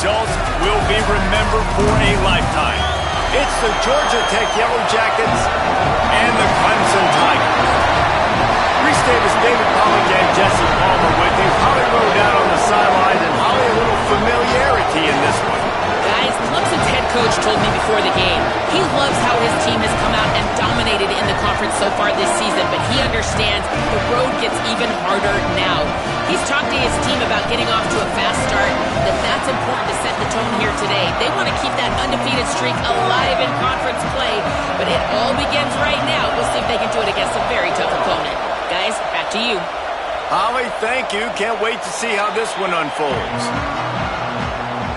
results will be remembered for a lifetime. It's the Georgia Tech Yellow Jackets and the Clemson Tigers. Reese Davis, David Pollack, and Jesse Palmer with you. Holly rode out on the sidelines, and Holly, a little familiarity in this one. Guys, Clemson's head coach told me before the game, he loves how his team has come out and dominated in the conference so far this season, but he understands the road gets even harder now. He's talked to his team about getting off to a fast start, that's important to set the tone here today. They want to keep that undefeated streak alive in conference play, but it all begins right now. We'll see if they can do it against a very tough opponent. Guys, back to you. Holly, thank you. Can't wait to see how this one unfolds.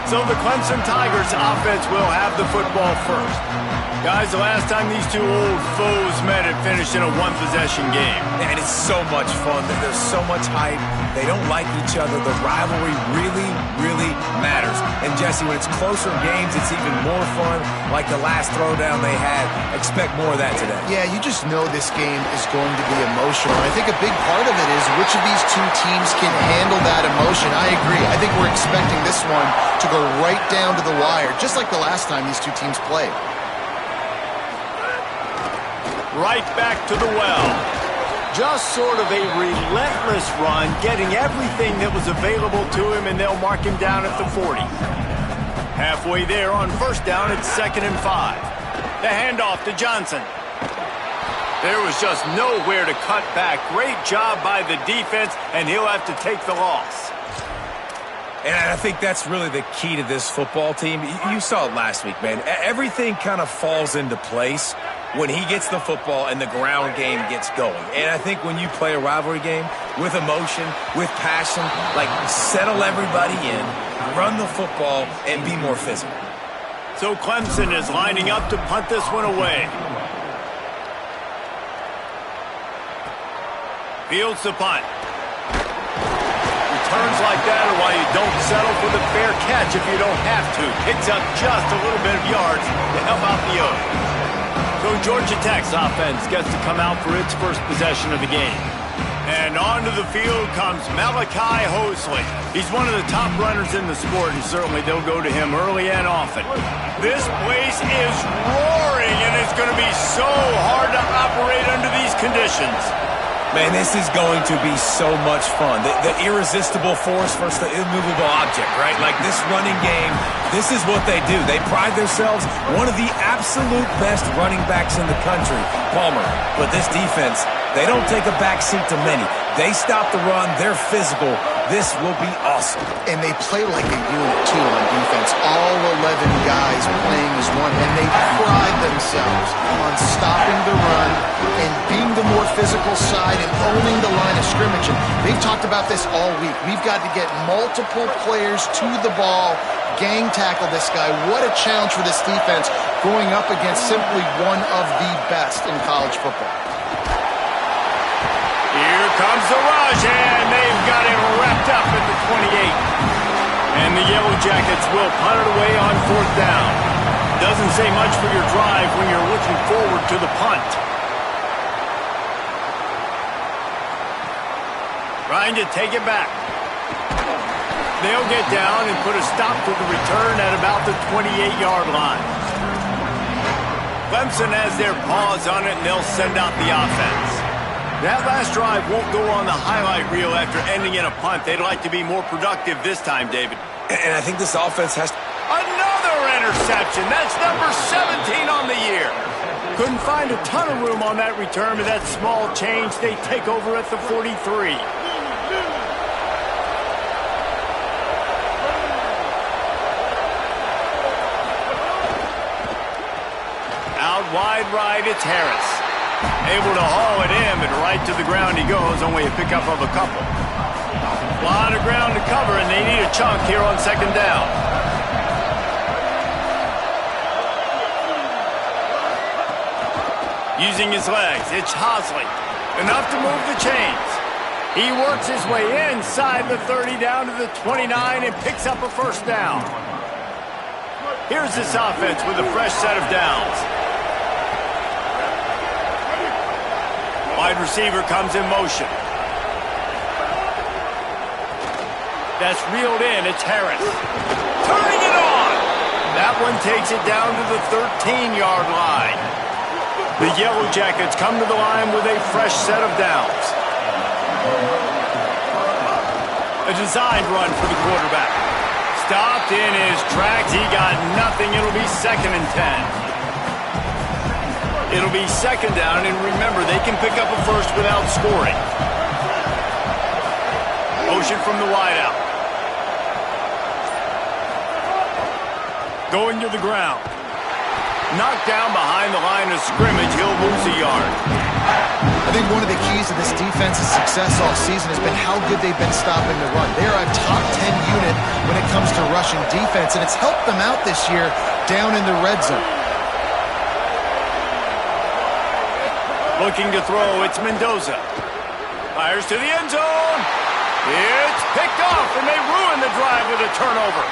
So the Clemson Tigers offense will have the football first. Guys, the last time these two old foes met, it finished in a one-possession game. And it's so much fun. There's so much hype. They don't like each other. The rivalry really, really matters. And, Jesse, when it's closer games, it's even more fun. Like the last throwdown they had. Expect more of that today. Yeah, you just know this game is going to be emotional. I think a big part of it is which of these two teams can handle that emotion. I agree. I think we're expecting this one to go right down to the wire, just like the last time these two teams played. Right back to the well. Just sort of a relentless run, getting everything that was available to him, and they'll mark him down at the 40. Halfway there on first down, it's 2nd and 5. The handoff to Johnson. There was just nowhere to cut back. Great job by the defense, and he'll have to take the loss. And I think that's really the key to this football team. You saw it last week, man. Everything kind of falls into place when he gets the football and the ground game gets going. And I think when you play a rivalry game with emotion, with passion, like settle everybody in, run the football, and be more physical. So Clemson is lining up to punt this one away. Fields the punt. Returns like that are why you don't settle for the fair catch if you don't have to. Picks up just a little bit of yards to help out the Oaks. So Georgia Tech's offense gets to come out for its first possession of the game. And onto the field comes Malachi Hosley. He's one of the top runners in the sport, and certainly they'll go to him early and often. This place is roaring, and it's going to be so hard to operate under these conditions. Man, this is going to be so much fun. The irresistible force versus the immovable object, right? Like this running game, this is what they do. They pride themselves, one of the absolute best running backs in the country, Palmer. But this defense, they don't take a back seat to many. They stop the run. They're physical. This will be awesome. And they play like a unit, too, on defense. All 11 guys playing as one, and they pride themselves on stopping the run and being the more physical side and owning the line of scrimmage. And they've talked about this all week. We've got to get multiple players to the ball, gang tackle this guy. What a challenge for this defense going up against simply one of the best in college football. Here comes the rush, and they've got him wrapped up at the 28. And the Yellow Jackets will punt it away on 4th down. Doesn't say much for your drive when you're looking forward to the punt. Trying to take it back. They'll get down and put a stop to the return at about the 28-yard line. Clemson has their paws on it, and they'll send out the offense. That last drive won't go on the highlight reel after ending in a punt. They'd like to be more productive this time, David. And I think this offense has to... Another interception. That's number 17 on the year. Couldn't find a ton of room on that return, but that small change, they take over at the 43. Out wide right, it's Harris. Able to haul it in, but right to the ground he goes, only a pickup of a couple. A lot of ground to cover, and they need a chunk here on 2nd down. Using his legs, it's Hosley. Enough to move the chains. He works his way inside the 30 down to the 29 and picks up a 1st down. Here's this offense with a fresh set of downs. Wide receiver comes in motion. That's reeled in. It's Harris. Turning it on. That one takes it down to the 13-yard line. The Yellow Jackets come to the line with a fresh set of downs. A designed run for the quarterback. Stopped in his tracks. He got nothing. It'll be 2nd and 10. It'll be 2nd down, and remember, they can pick up a first without scoring. Motion from the wideout. Going to the ground. Knocked down behind the line of scrimmage. He'll lose a yard. I think one of the keys to this defense's success all season has been how good they've been stopping the run. They're a top 10 unit when it comes to rushing defense, and it's helped them out this year down in the red zone. Looking to throw, it's Mendoza. Fires to the end zone. It's picked off, and they ruin the drive with a turnover.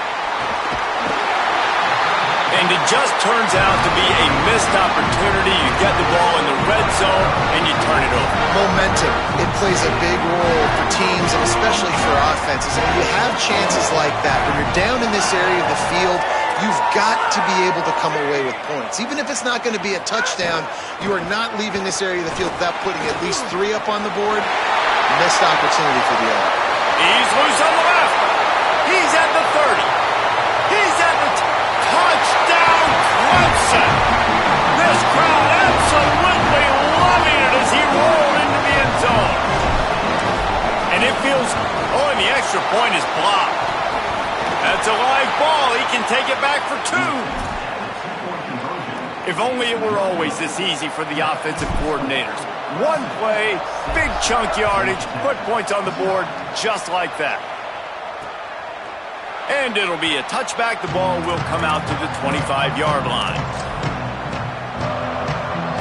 And it just turns out to be a missed opportunity. You get the ball in the red zone, and you turn it over. Momentum. It plays a big role for teams, and especially for offenses. And when you have chances like that, when you're down in this area of the field, you've got to be able to come away with points. Even if it's not going to be a touchdown, you are not leaving this area of the field without putting at least 3 up on the board. Missed opportunity for the other. He's loose on the left. He's at the 30. He's at the touchdown, Clemson. This crowd absolutely loving it as he rolled into the end zone. And it feels, and the extra point is blocked. That's a live ball. He can take it back for 2. If only it were always this easy for the offensive coordinators. One play, big chunk yardage, put points on the board just like that. And it'll be a touchback. The ball will come out to the 25-yard line.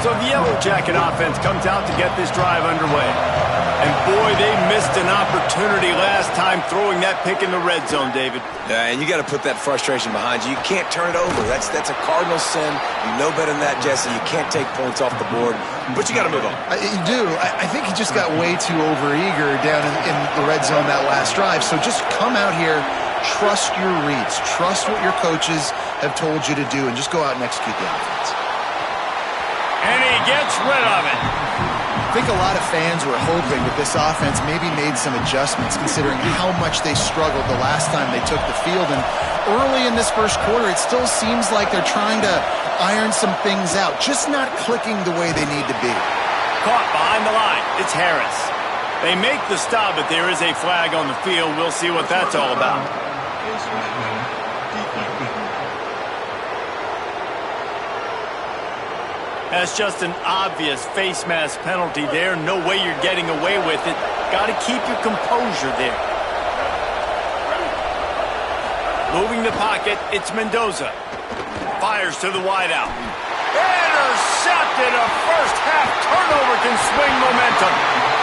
So the Yellow Jacket offense comes out to get this drive underway. And boy, they missed an opportunity last time throwing that pick in the red zone, David. Yeah, and you got to put that frustration behind you. You can't turn it over. That's a cardinal sin. You know better than that, Jesse. You can't take points off the board, but you got to move on. You do. I think he just got way too overeager down in the red zone that last drive. So just come out here, trust your reads, trust what your coaches have told you to do, and just go out and execute the offense. And he gets rid of it. I think a lot of fans were hoping that this offense maybe made some adjustments considering how much they struggled the last time they took the field. And early in this first quarter, it still seems like they're trying to iron some things out, just not clicking the way they need to be. Caught behind the line. It's Harris. They make the stop, but there is a flag on the field. We'll see what that's all about. That's just an obvious face mask penalty there. No way you're getting away with it. Got to keep your composure there. Moving the pocket, it's Mendoza. Fires to the wideout. Intercepted. A first half turnover can swing momentum.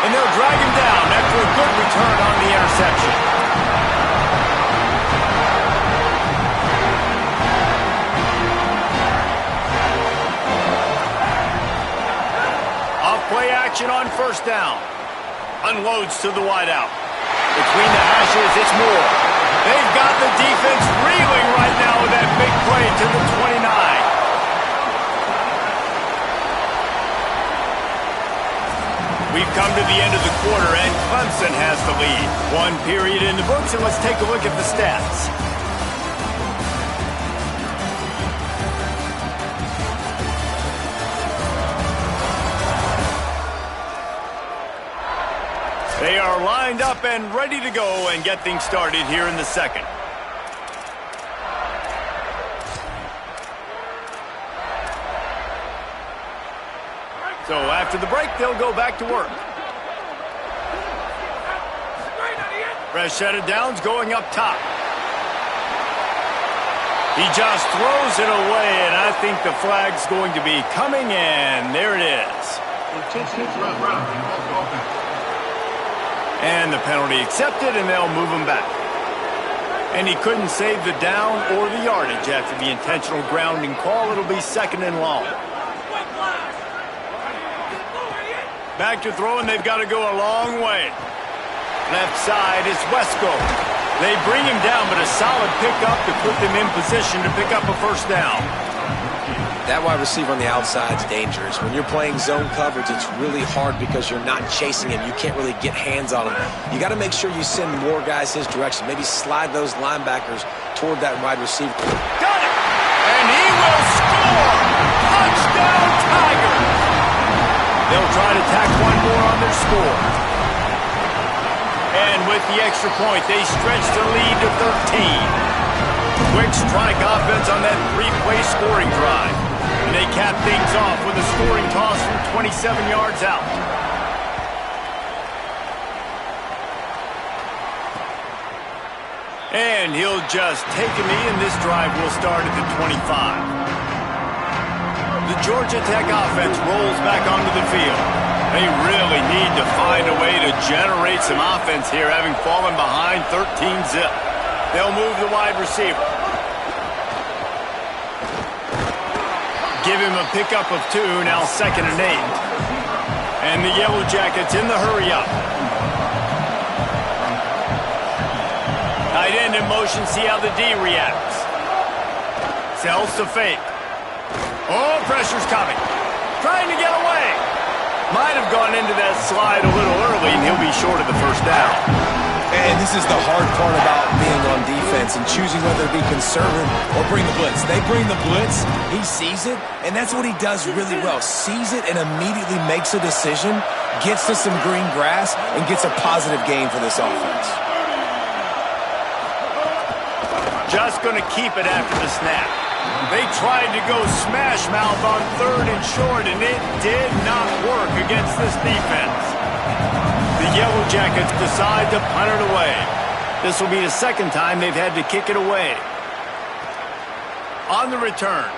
And they'll drag him down after a good return on the interception. Play action on first down. Unloads to the wideout. Between the hashes, it's Moore. They've got the defense reeling right now with that big play to the 29. We've come to the end of the quarter, and Clemson has the lead. 1 period in the books, and let's take a look at the stats. They are lined up and ready to go and get things started here in the second. So after the break, they'll go back to work. Fresh set of downs going up top. He just throws it away, and I think the flag's going to be coming, and there it is. And the penalty accepted, and they'll move him back. And he couldn't save the down or the yardage after the intentional grounding call. It'll be 2nd and long. Back to throw, and they've got to go a long way. Left side is Wesco. They bring him down, but a solid pickup to put them in position to pick up a first down. That wide receiver on the outside is dangerous. When you're playing zone coverage, it's really hard because you're not chasing him. You can't really get hands on him. You got to make sure you send more guys his direction. Maybe slide those linebackers toward that wide receiver. Got it! And he will score! Touchdown, Tigers! They'll try to tack one more on their score. And with the extra point, they stretch the lead to 13. Quick strike offense on that three-play scoring drive. And they cap things off with a scoring toss from 27 yards out. And he'll just take a knee, and this drive will start at the 25. The Georgia Tech offense rolls back onto the field. They really need to find a way to generate some offense here, having fallen behind 13-zip. They'll move the wide receiver. Give him a pickup of 2, now 2nd and 8. And the Yellow Jackets in the hurry-up. Tight end in motion, see how the D reacts. Sells to fake. Oh, pressure's coming. Trying to get away. Might have gone into that slide a little early, and he'll be short of the first down. And this is the hard part about being on defense and choosing whether to be conservative or bring the blitz. They bring the blitz, he sees it, and that's what he does really well. Sees it and immediately makes a decision, gets to some green grass, and gets a positive gain for this offense. Just going to keep it after the snap. They tried to go smash mouth on 3rd and short, and it did not work against this defense. The Yellow Jackets decide to punt it away. This will be the 2nd time they've had to kick it away. On the return.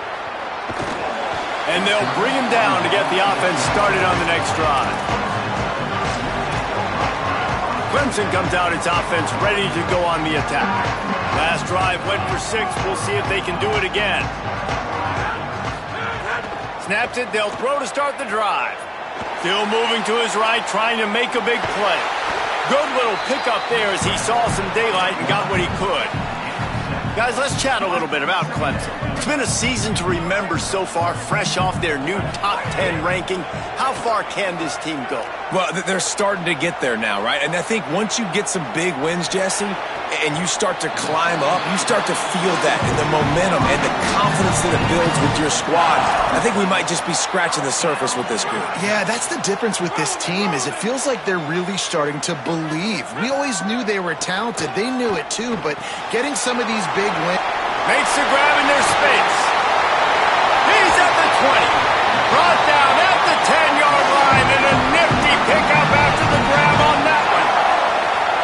And they'll bring him down to get the offense started on the next drive. Clemson comes out its offense ready to go on the attack. Last drive went for 6. We'll see if they can do it again. Snaps it. They'll throw to start the drive. Still moving to his right, trying to make a big play. Good little pickup there as he saw some daylight and got what he could. Guys, let's chat a little bit about Clemson. It's been a season to remember so far, fresh off their new top 10 ranking. How far can this team go? Well, they're starting to get there now, right? And I think once you get some big wins, Jesse, and you start to climb up, you start to feel that and the momentum and the confidence that it builds with your squad. I think we might just be scratching the surface with this group. Yeah, that's the difference with this team is it feels like they're really starting to believe. We always knew they were talented. They knew it too, but getting some of these big wins. Makes the grab in their space. He's at the 20. Brought down at the 10-yard line and a nifty pickup after the grab on that one.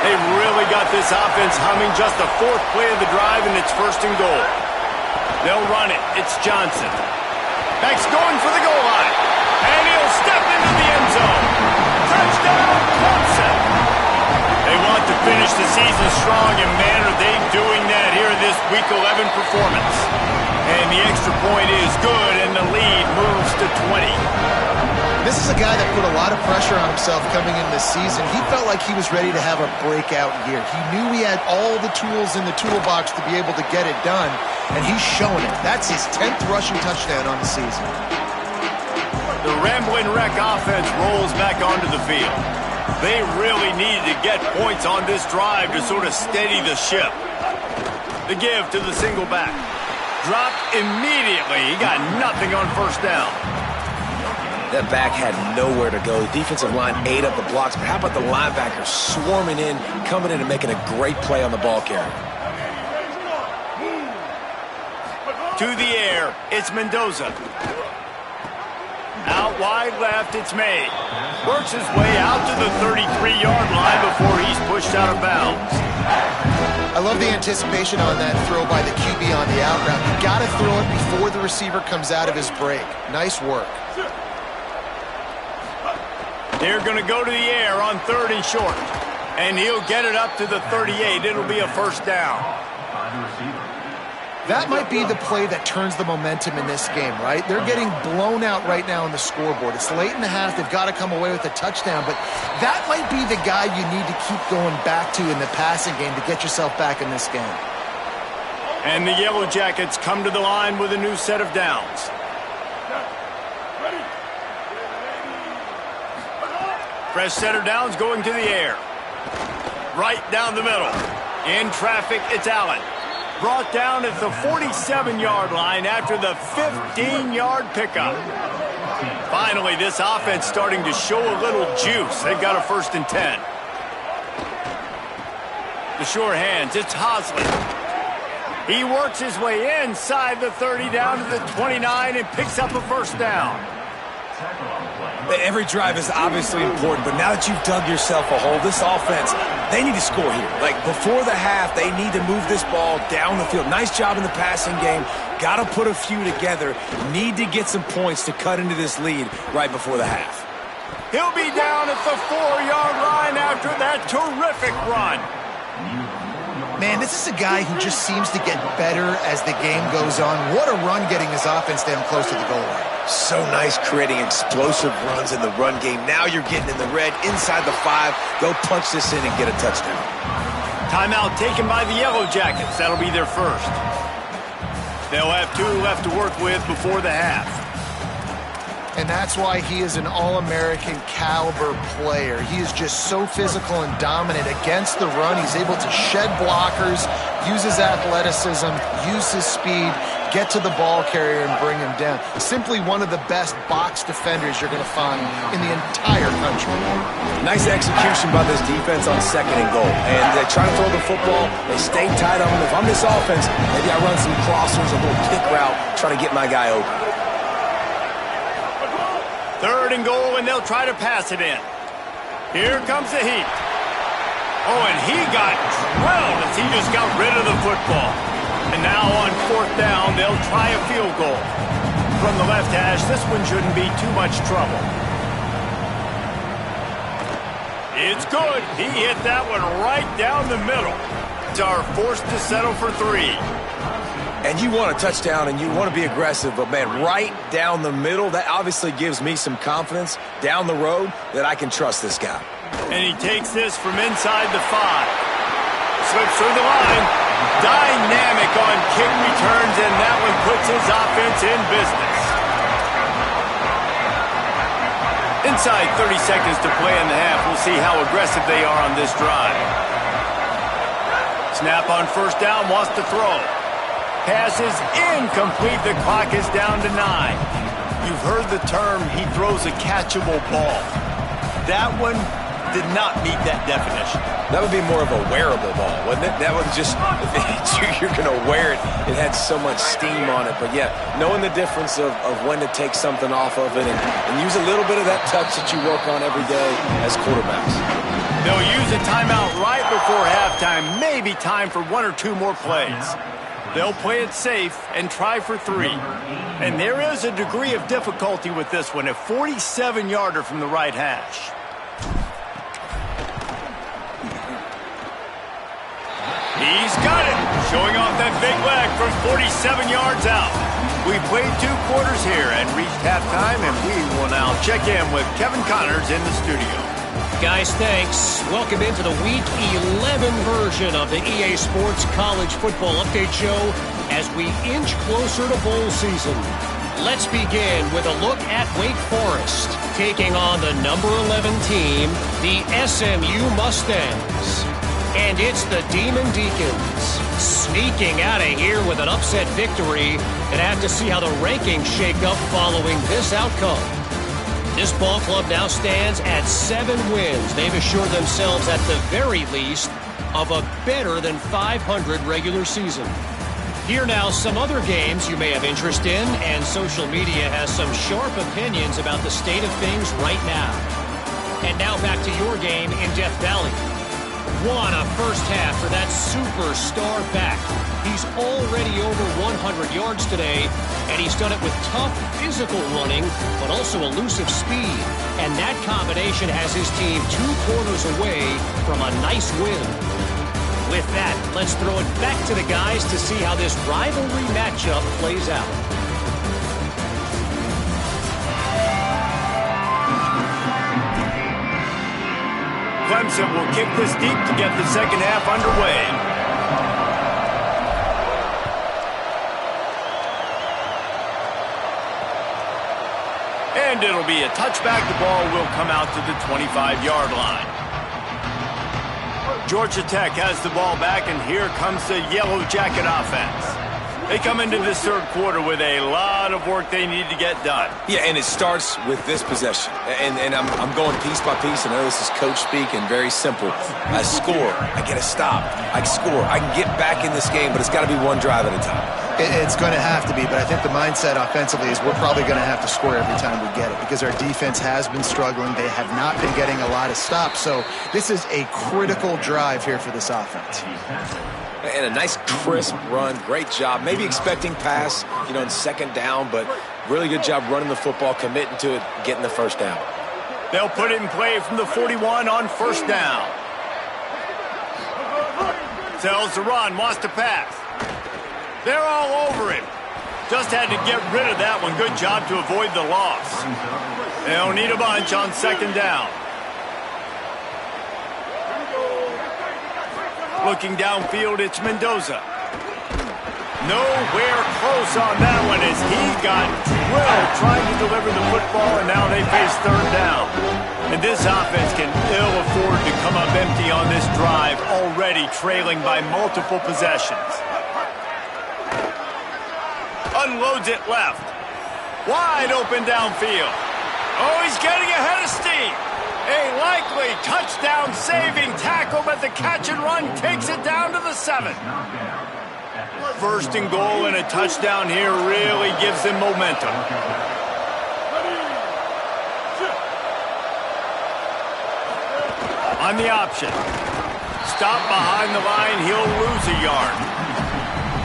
They really got this offense humming. Just the 4th play of the drive, and it's 1st and goal. They'll run it. It's Johnson. Beck's going for the goal line. And he'll step into the end zone. Touchdown, Clemson. They want to finish the season strong, and man, are they doing that here in this Week 11 performance. And the extra point is good, and the lead moves to 20. This is a guy that put a lot of pressure on himself coming into this season. He felt like he was ready to have a breakout year. He knew he had all the tools in the toolbox to be able to get it done, and he's shown it. That's his 10th rushing touchdown on the season. The Ramblin' Wreck offense rolls back onto the field. They really needed to get points on this drive to sort of steady the ship. The give to the single back. Dropped immediately. He got nothing on 1st down. That back had nowhere to go. The defensive line ate up the blocks, but how about the linebackers swarming in, coming in and making a great play on the ball carrier? To the air, it's Mendoza. Out wide left, it's May. Works his way out to the 33-yard line before he's pushed out of bounds. I love the anticipation on that throw by the QB on the out route. You got to throw it before the receiver comes out of his break. Nice work. They're going to go to the air on 3rd and short. And he'll get it up to the 38. It'll be a 1st down. That might be the play that turns the momentum in this game, right? They're getting blown out right now on the scoreboard. It's late in the half. They've got to come away with a touchdown, but that might be the guy you need to keep going back to in the passing game to get yourself back in this game. And the Yellow Jackets come to the line with a new set of downs. Fresh set of downs going to the air. Right down the middle. In traffic, it's Allen. Brought down at the 47-yard line after the 15-yard pickup. Finally, this offense starting to show a little juice. They've got a 1st and 10. The sure hands, it's Hosley. He works his way inside the 30 down to the 29 and picks up a 1st down. Every drive is obviously important, but now that you've dug yourself a hole, this offense, they need to score here. Like, before the half, they need to move this ball down the field. Nice job in the passing game. Got to put a few together. Need to get some points to cut into this lead right before the half. He'll be down at the 4-yard line after that terrific run. Man, this is a guy who just seems to get better as the game goes on. What a run getting his offense down close to the goal line. So nice creating explosive runs in the run game. Now you're getting in the red inside the 5. Go punch this in and get a touchdown. Timeout taken by the Yellow Jackets. That'll be their first. They'll have 2 left to work with before the half. And that's why he is an All-American caliber player. He is just so physical and dominant against the run. He's able to shed blockers, use his athleticism, use his speed, get to the ball carrier and bring him down. Simply one of the best box defenders you're going to find in the entire country. Nice execution by this defense on 2nd and goal. And they try to throw the football. They stay tight on him. If I'm this offense, maybe I run some crossers, a little kick route, try to get my guy open. 3rd and goal, and they'll try to pass it in. Here comes the heat. Oh, and he got drilled as he just got rid of the football. And now on 4th down, they'll try a field goal. From the left hash, this one shouldn't be too much trouble. It's good. He hit that one right down the middle. It's our forced to settle for 3. And you want a touchdown and you want to be aggressive, but, man, right down the middle, that obviously gives me some confidence down the road that I can trust this guy. And he takes this from inside the 5. Slips through the line. Dynamic on kick returns, and that one puts his offense in business. Inside 30 seconds to play in the half. We'll see how aggressive they are on this drive. Snap on 1st down, wants to throw. Pass is incomplete. The clock is down to 9. You've heard the term, he throws a catchable ball. That one did not meet that definition. That would be more of a wearable ball, wouldn't it? That would just, if it hits you, you're going to wear it. It had so much steam on it. But, yeah, knowing the difference of when to take something off of it and use a little bit of that touch that you work on every day as quarterbacks. They'll use a timeout right before halftime. Maybe time for 1 or 2 more plays. They'll play it safe and try for 3. And there is a degree of difficulty with this one, a 47-yarder from the right hash. He's got it, showing off that big leg from 47 yards out. We played 2 quarters here and reached halftime, and we will now check in with Kevin Connors in the studio. Guys, thanks. Welcome into the Week 11 version of the EA Sports College Football Update Show as we inch closer to bowl season. Let's begin with a look at Wake Forest, taking on the number 11 team, the SMU Mustangs. And it's the Demon Deacons sneaking out of here with an upset victory, and have to see how the rankings shake up following this outcome. This ball club now stands at 7 wins. They've assured themselves at the very least of a better than 500 regular season. Here now some other games you may have interest in, and social media has some sharp opinions about the state of things right now. And now back to your game in Death Valley. What a first half for that superstar back. He's already over 100 yards today, and he's done it with tough physical running, but also elusive speed. And that combination has his team 2 quarters away from a nice win. With that, let's throw it back to the guys to see how this rivalry matchup plays out. Clemson will kick this deep to get the second half underway. And it'll be a touchback. The ball will come out to the 25-yard line. Georgia Tech has the ball back, and here comes the Yellow Jacket offense. They come into this third quarter with a lot of work they need to get done. Yeah, and it starts with this possession. And I'm going piece by piece. I know this is coach speak and very simple. I score. I get a stop. I score. I can get back in this game, but it's got to be one drive at a time. It's going to have to be, but I think the mindset offensively is we're probably going to have to score every time we get it because our defense has been struggling. They have not been getting a lot of stops. So this is a critical drive here for this offense. And a nice crisp run. Great job. Maybe expecting pass, in second down, but really good job running the football, committing to it, getting the first down. They'll put it in play from the 41 on first down. Sells the run, wants to pass. They're all over him. Just had to get rid of that one. Good job to avoid the loss. They'll need a bunch on second down. Looking downfield, it's Mendoza. Nowhere close on that one as he got drilled trying to deliver the football, and now they face third down. And this offense can ill afford to come up empty on this drive, already trailing by multiple possessions. Unloads it left. Wide open downfield. Oh, he's getting ahead of steam. A likely touchdown-saving tackle, but the catch and run takes it down to the 7. First and goal and a touchdown here really gives them momentum. On the option. Stop behind the line, he'll lose a yard.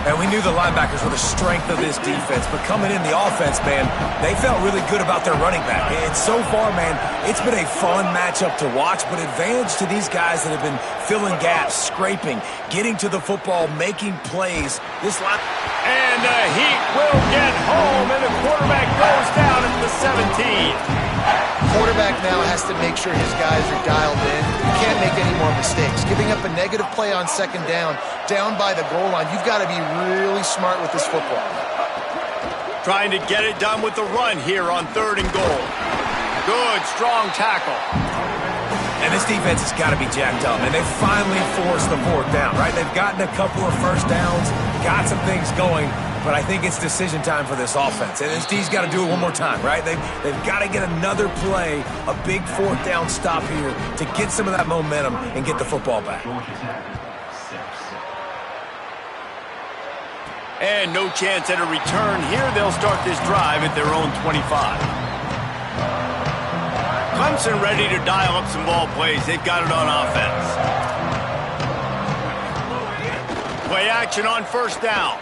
And we knew the linebackers were the strength of this defense, but coming in the offense, man, they felt really good about their running back. And so far, man, it's been a fun matchup to watch, but advantage to these guys that have been filling gaps, scraping, getting to the football, making plays. This line... And the Heat will get home, and the quarterback goes down at the 17. Quarterback now has to make sure his guys are dialed in. You can't make any more mistakes. Giving up a negative play on second down by the goal line, you've got to be really smart with this football. Trying to get it done with the run here on third and goal. Good, strong tackle. And this defense has got to be jacked up, and they finally forced the fourth down, right? They've gotten a couple of first downs, got some things going, but I think it's decision time for this offense. And this D's got to do it one more time, right? They've got to get another play, a big fourth down stop here to get some of that momentum and get the football back. And no chance at a return here. They'll start this drive at their own 25. Clemson ready to dial up some ball plays. They've got it on offense. Play action on first down.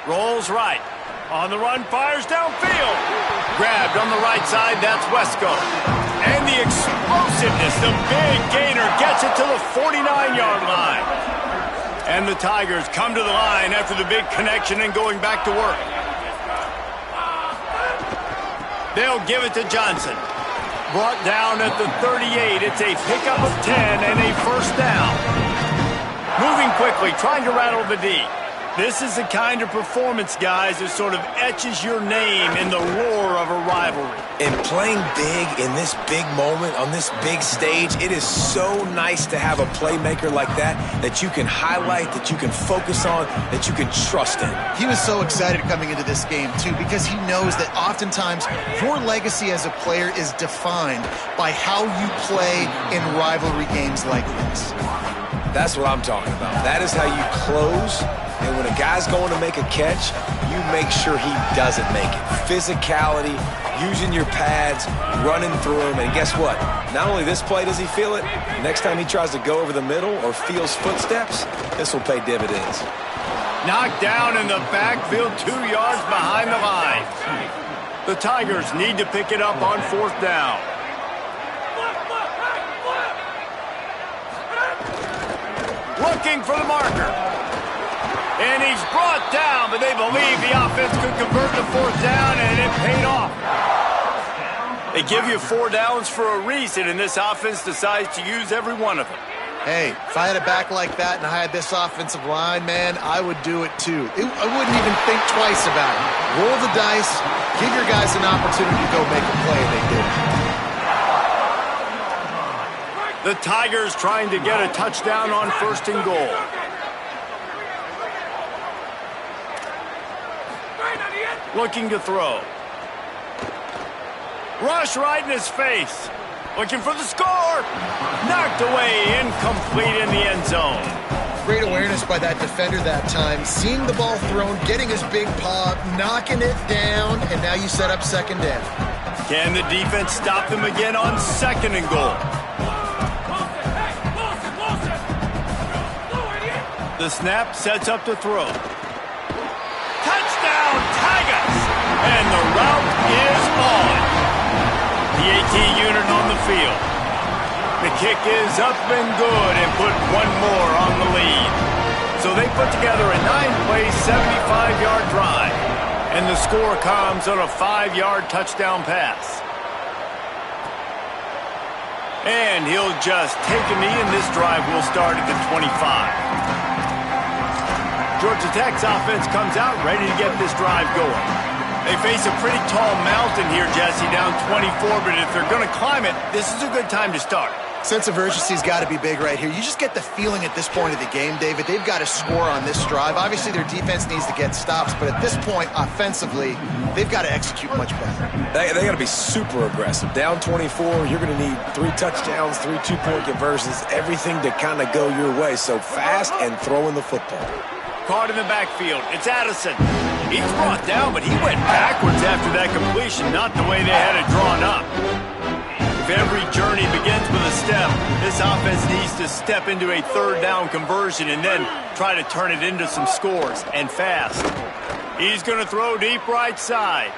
Rolls right. On the run, fires downfield. Grabbed on the right side, that's Wesco. And the explosiveness, the big gainer gets it to the 49-yard line. And the Tigers come to the line after the big connection and going back to work. They'll give it to Johnson. Brought down at the 38. It's a pickup of 10 and a first down. Moving quickly, trying to rattle the D. This is the kind of performance, guys, that sort of etches your name in the roar of a rivalry. And playing big in this big moment, on this big stage, it is so nice to have a playmaker like that you can highlight, that you can focus on, that you can trust in. He was so excited coming into this game, too, because he knows that oftentimes your legacy as a player is defined by how you play in rivalry games like this. That's what I'm talking about. That is how you close. And when a guy's going to make a catch, you make sure he doesn't make it. Physicality, using your pads, running through him. And guess what? Not only this play does he feel it, next time he tries to go over the middle or feels footsteps, this will pay dividends. Knocked down in the backfield, 2 yards behind the line. The Tigers need to pick it up on fourth down. looking for the marker. And he's brought down, but they believe the offense could convert the 4th down, and it paid off. They give you 4 downs for a reason, and this offense decides to use every one of them. Hey, if I had a back like that and I had this offensive line, man, I would do it too. I wouldn't even think twice about it. Roll the dice, give your guys an opportunity to go make a play, and they did. The Tigers trying to get a touchdown on 1st and goal. Looking to throw. Rush right in his face. Looking for the score. Knocked away, incomplete in the end zone. Great awareness by that defender that time. Seeing the ball thrown, getting his big paw, knocking it down, and now you set up 2nd down. Can the defense stop them again on 2nd and goal? The snap sets up to throw. Touchdown, Tigers! And the route is on. The AT unit on the field. The kick is up and good and put one more on the lead. So they put together a 9-play, 75-yard drive. And the score comes on a 5-yard touchdown pass. And he'll just take a knee, and this drive will start at the 25. Georgia Tech's offense comes out ready to get this drive going. They face a pretty tall mountain here, Jesse, down 24, but if they're going to climb it, this is a good time to start. Sense of urgency's got to be big right here. You just get the feeling at this point of the game, David, they've got to score on this drive. Obviously, their defense needs to get stops, but at this point, offensively, they've got to execute much better. They got to be super aggressive. Down 24, you're going to need 3 touchdowns, 3 two-point conversions, everything to kind of go your way. So fast and throwing the football. Caught in the backfield. It's Addison. He's brought down, but he went backwards after that completion, not the way they had it drawn up. If every journey begins with a step, this offense needs to step into a 3rd down conversion and then try to turn it into some scores, and fast. He's going to throw deep right side.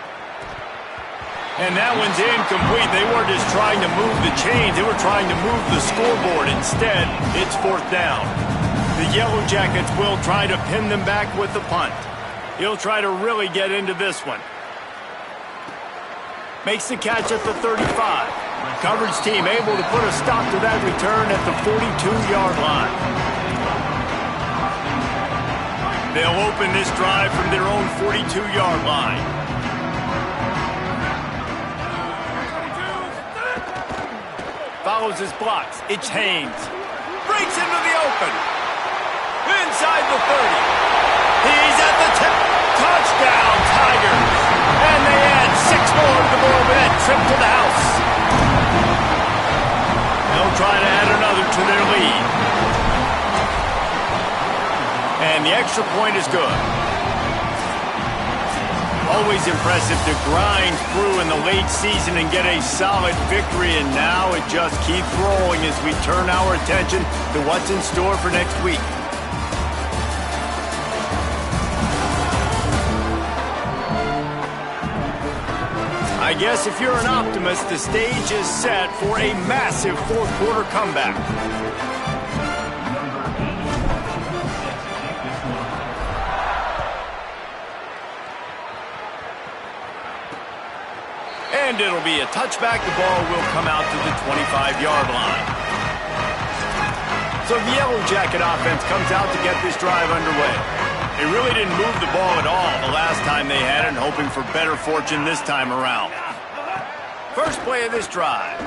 And that one's incomplete. They weren't just trying to move the chains. They were trying to move the scoreboard. Instead, it's 4th down. The Yellow Jackets will try to pin them back with the punt. He'll try to really get into this one. Makes the catch at the 35. Coverage team able to put a stop to that return at the 42-yard line. They'll open this drive from their own 42-yard line. Follows his blocks. It's Haynes. Breaks into the open. Inside the 30. He's at the 10. Touchdown, Tigers. And they add 6 more to the board with that trip to the house. They'll try to add another to their lead. And the extra point is good. Always impressive to grind through in the late season and get a solid victory. And now it just keeps rolling as we turn our attention to what's in store for next week. I guess if you're an optimist, the stage is set for a massive 4th quarter comeback. And it'll be a touchback. The ball will come out to the 25-yard line. So the Yellow Jacket offense comes out to get this drive underway. They really didn't move the ball at all the last time they had it, hoping for better fortune this time around. First play of this drive.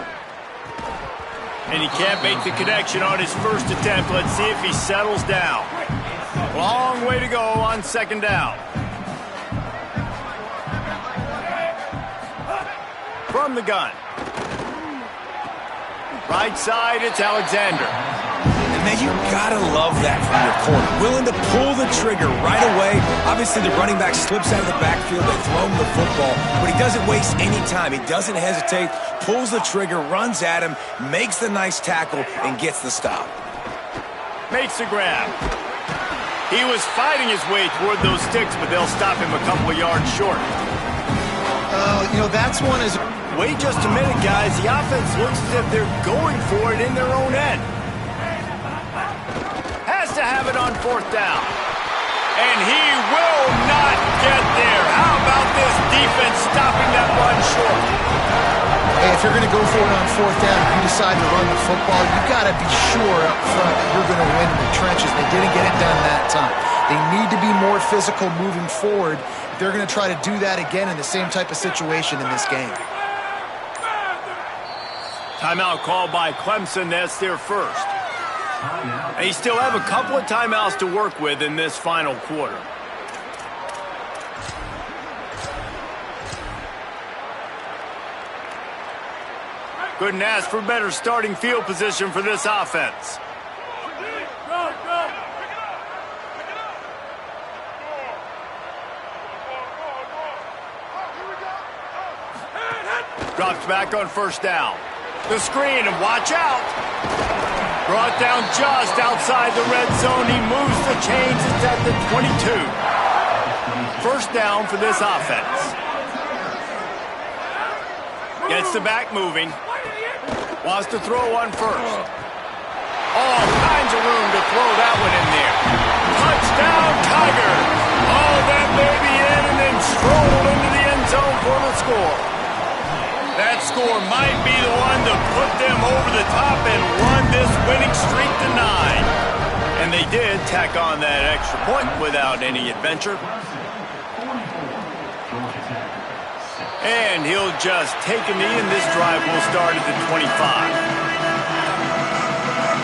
And he can't make the connection on his first attempt. Let's see if he settles down. Long way to go on 2nd down. From the gun. Right side, it's Alexander. And man, you gotta love that from your corner. Willing to pull the trigger right away. Obviously, the running back slips out of the backfield. They throw him the football, but he doesn't waste any time. He doesn't hesitate, pulls the trigger, runs at him, makes the nice tackle, and gets the stop. Makes the grab. He was fighting his way toward those sticks, but they'll stop him a couple of yards short. That's one is... Wait just a minute, guys. The offense looks as if they're going for it in their own end. Has to have it on 4th down. And he will not get there. How about this defense stopping that run short? Hey, if you're going to go for it on 4th down, if you decide to run the football, you got to be sure up front that you're going to win in the trenches. They didn't get it done that time. They need to be more physical moving forward. They're going to try to do that again in the same type of situation in this game. Timeout called by Clemson. That's their first. They still have a couple of timeouts to work with in this final quarter. Couldn't ask for better starting field position for this offense. Drops back on 1st down. The screen, and watch out. Brought down just outside the red zone. He moves the chains. It's at the 22. 1st down for this offense. Gets the back moving. Wants to throw one first. All kinds of room to throw that one in there. Touchdown, Tigers. All that baby in and then stroll into the end zone for the score. That score might be the one to put them over the top and run this winning streak to 9. And they did tack on that extra point without any adventure. And he'll just take a knee, and this drive will start at the 25.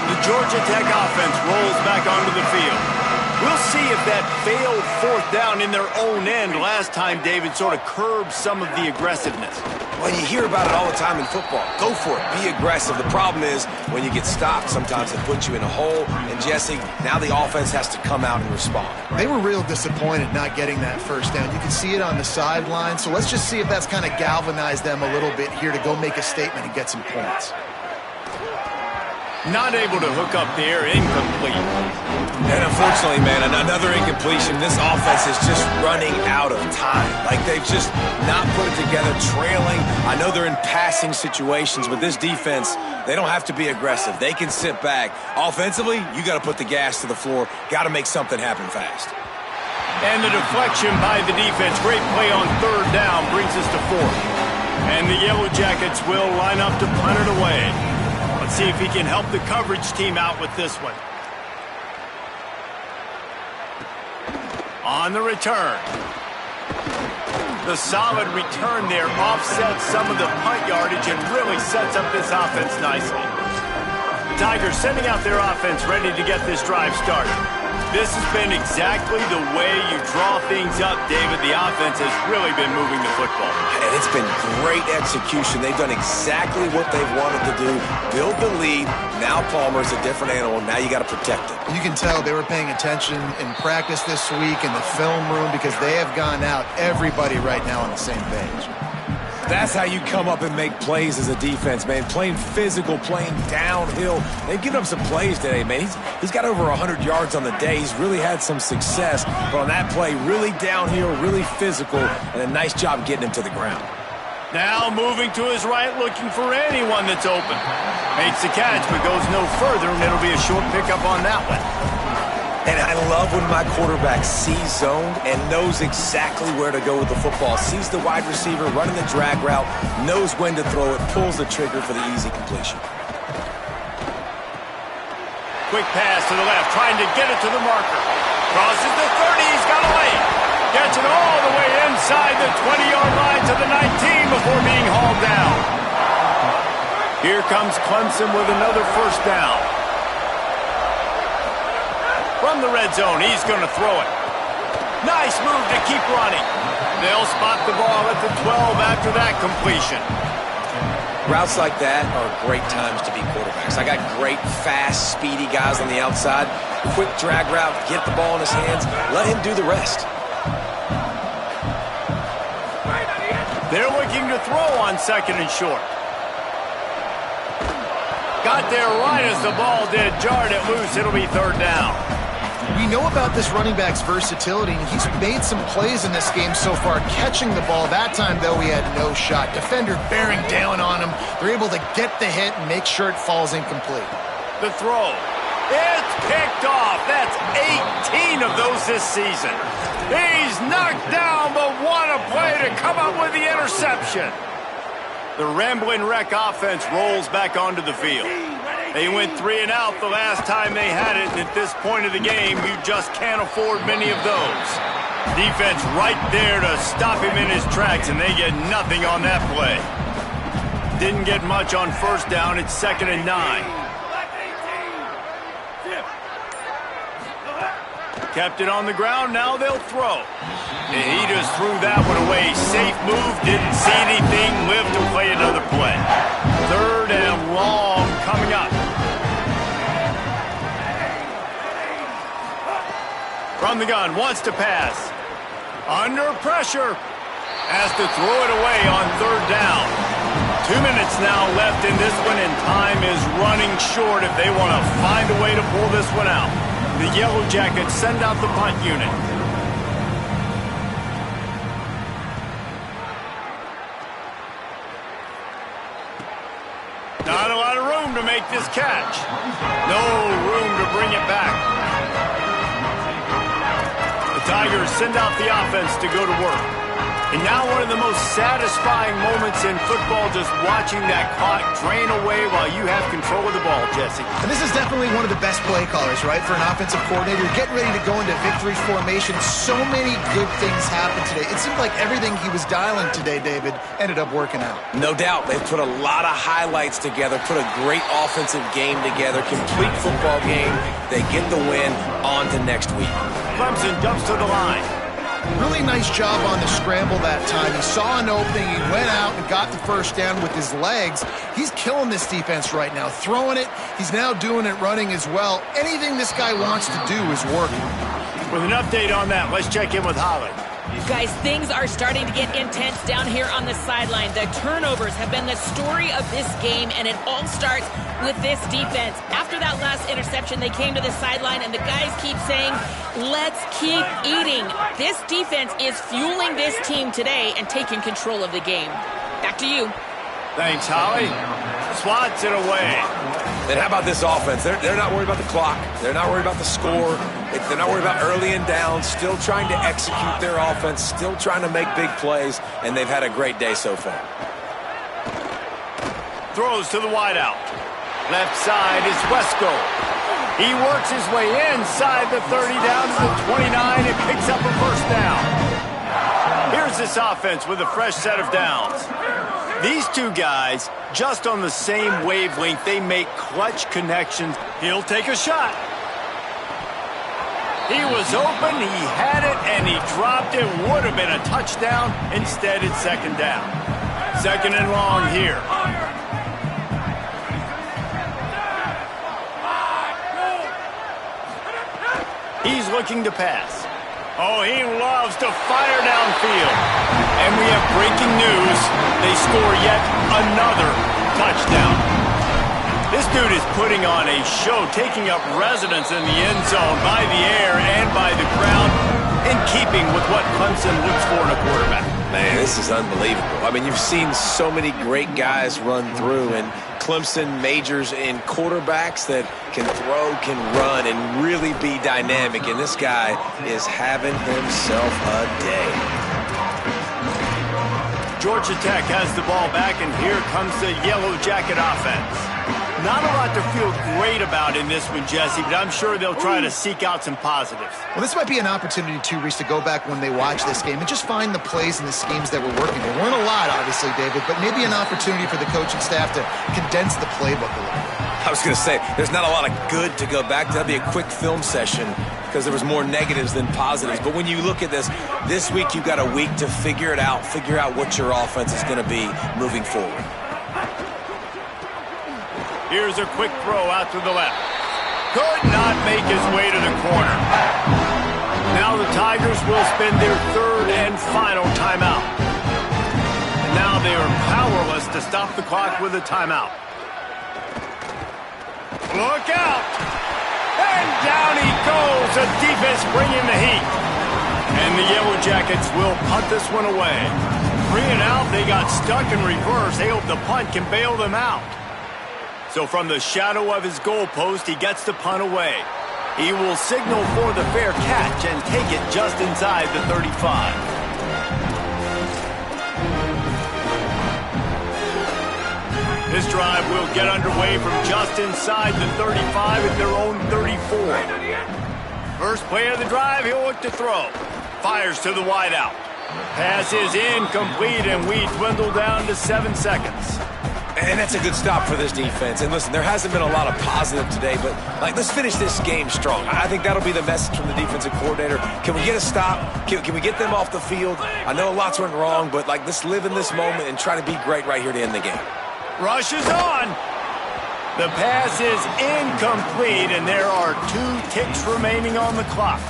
The Georgia Tech offense rolls back onto the field. We'll see if that failed 4th down in their own end last time, David, sort of curbed some of the aggressiveness. Well, you hear about it all the time in football. Go for it. Be aggressive. The problem is when you get stopped, sometimes it puts you in a hole. And, Jesse, now the offense has to come out and respond. They were real disappointed not getting that 1st down. You can see it on the sideline. So let's just see if that's kind of galvanized them a little bit here to go make a statement and get some points. Not able to hook up there, incomplete. And unfortunately, man, another incompletion. This offense is just running out of time. Like they've just not put it together, trailing. I know they're in passing situations, but this defense, they don't have to be aggressive. They can sit back. Offensively, you got to put the gas to the floor. Got to make something happen fast. And the deflection by the defense. Great play on 3rd down brings us to 4th. And the Yellow Jackets will line up to punt it away. Let's see if he can help the coverage team out with this one. On the return. The solid return there offsets some of the punt yardage and really sets up this offense nicely. The Tigers sending out their offense ready to get this drive started. This has been exactly the way you draw things up, David. The offense has really been moving the football. And it's been great execution. They've done exactly what they've wanted to do. Build the lead. Now Palmer's a different animal. Now you got to protect it. You can tell they were paying attention in practice this week in the film room because they have gone out, everybody right now on the same page. That's how you come up and make plays as a defense, man. Playing physical, playing downhill. They've given him some plays today, man. He's got over 100 yards on the day. He's really had some success. But on that play, really downhill, really physical, and a nice job getting him to the ground. Now moving to his right, looking for anyone that's open. Makes the catch, but goes no further, and it'll be a short pickup on that one. And I love when my quarterback sees zone and knows exactly where to go with the football. Sees the wide receiver running the drag route, knows when to throw it, pulls the trigger for the easy completion. Quick pass to the left, trying to get it to the marker. Crosses the 30, he's got a lane. Gets it all the way inside the 20-yard line to the 19 before being hauled down. Here comes Clemson with another 1st down. From the red zone, he's going to throw it. Nice move to keep running. They'll spot the ball at the 12 after that completion. Routes like that are great times to be quarterbacks. I got great, fast, speedy guys on the outside. Quick drag route, get the ball in his hands, let him do the rest. They're looking to throw on 2nd and short. Got there right as the ball did, jarred it loose. It'll be 3rd down. We know about this running back's versatility, and he's made some plays in this game so far, catching the ball. That time, though, he had no shot. Defender bearing down on him. They're able to get the hit and make sure it falls incomplete. The throw. It's picked off. That's 18 of those this season. He's knocked down, but what a play to come up with the interception. The Rambling Wreck offense rolls back onto the field. They went 3 and out the last time they had it, and at this point of the game, you just can't afford many of those. Defense right there to stop him in his tracks, and they get nothing on that play. Didn't get much on first down. It's 2nd and 9. Kept it on the ground. Now they'll throw. And he just threw that one away. Safe move. Didn't see anything. Lived to play another play. 3rd and long coming up. From the gun. Wants to pass. Under pressure. Has to throw it away on 3rd down. 2 minutes now left in this one, and time is running short if they want to find a way to pull this one out. The Yellow Jackets send out the punt unit. Not a lot of room to make this catch. No room to bring it back. The Tigers send out the offense to go to work. And now one of the most satisfying moments in football, just watching that clock drain away while you have control of the ball, Jesse. And this is definitely one of the best play callers, right, for an offensive coordinator. Getting ready to go into victory formation. So many good things happened today. It seemed like everything he was dialing today, David, ended up working out. No doubt. They've put a lot of highlights together, put a great offensive game together, complete football game. They get the win. On to next week. Clemson dumps to the line. Really nice job on the scramble that time. He saw an opening. He went out and got the first down with his legs. He's killing this defense right now. Throwing it. He's now doing it running as well. Anything this guy wants to do is working. With an update on that, let's check in with Holly. Guys, things are starting to get intense down here on the sideline. The turnovers have been the story of this game, and it all starts with this defense. After that last interception, they came to the sideline, and the guys keep saying, let's keep eating. This defense is fueling this team today and taking control of the game. Back to you. Thanks, Holly. Swats it away. And how about this offense? They're not worried about the clock. They're not worried about the score. They're not worried about early and down. Still trying to execute their offense. Still trying to make big plays. And they've had a great day so far. Throws to the wideout. Left side is Wesco. He works his way inside the 30 down to the 29 and picks up a first down. Here's this offense with a fresh set of downs. These two guys, just on the same wavelength, they make clutch connections. He'll take a shot. He was open, he had it, and he dropped it. Would have been a touchdown. Instead, it's 2nd down. 2nd and long here. He's looking to pass. Oh, he loves to fire downfield. And we have breaking news. They score yet another touchdown. This dude is putting on a show, taking up residence in the end zone by the air and by the ground, in keeping with what Clemson looks for in a quarterback. Man, this is unbelievable. I mean, you've seen so many great guys run through, and Clemson majors in quarterbacks that can throw, can run, and really be dynamic. And this guy is having himself a day. Georgia Tech has the ball back, and here comes the Yellow Jacket offense. Not a lot to feel great about in this one, Jesse, but I'm sure they'll try to seek out some positives. Well, this might be an opportunity, too, Reese, to go back when they watch this game and just find the plays and the schemes that were working. There weren't a lot, obviously, David, but maybe an opportunity for the coaching staff to condense the playbook a little bit. I was going to say, there's not a lot of good to go back to. That'd be a quick film session because there was more negatives than positives. But when you look at this week you've got a week to figure it out, figure out what your offense is going to be moving forward. Here's a quick throw out to the left. Could not make his way to the corner. Now the Tigers will spend their 3rd and final timeout. And now they are powerless to stop the clock with a timeout. Look out! And down he goes. The defense bringing the heat. And the Yellow Jackets will punt this one away. 3 and out, they got stuck in reverse. They hope the punt can bail them out. So from the shadow of his goalpost, he gets the punt away. He will signal for the fair catch and take it just inside the 35. This drive will get underway from just inside the 35 at their own 34. First play of the drive, he'll look to throw. Fires to the wideout. Pass is incomplete, and we dwindle down to 7 seconds. And that's a good stop for this defense. And listen, there hasn't been a lot of positive today, but let's finish this game strong. I think that'll be the message from the defensive coordinator. Can we get a stop? Can we get them off the field? I know lots went wrong, but let's live in this moment and try to be great right here to end the game. Rush is on. The pass is incomplete, and there are 2 ticks remaining on the clock.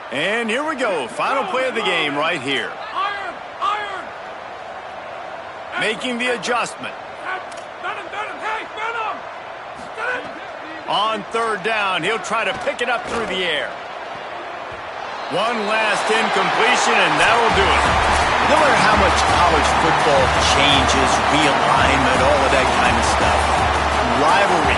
And here we go. Final play of the game right here. Making the adjustment. On third down, he'll try to pick it up through the air. One last incompletion, and that'll do it. No matter how much college football changes, realignment, all of that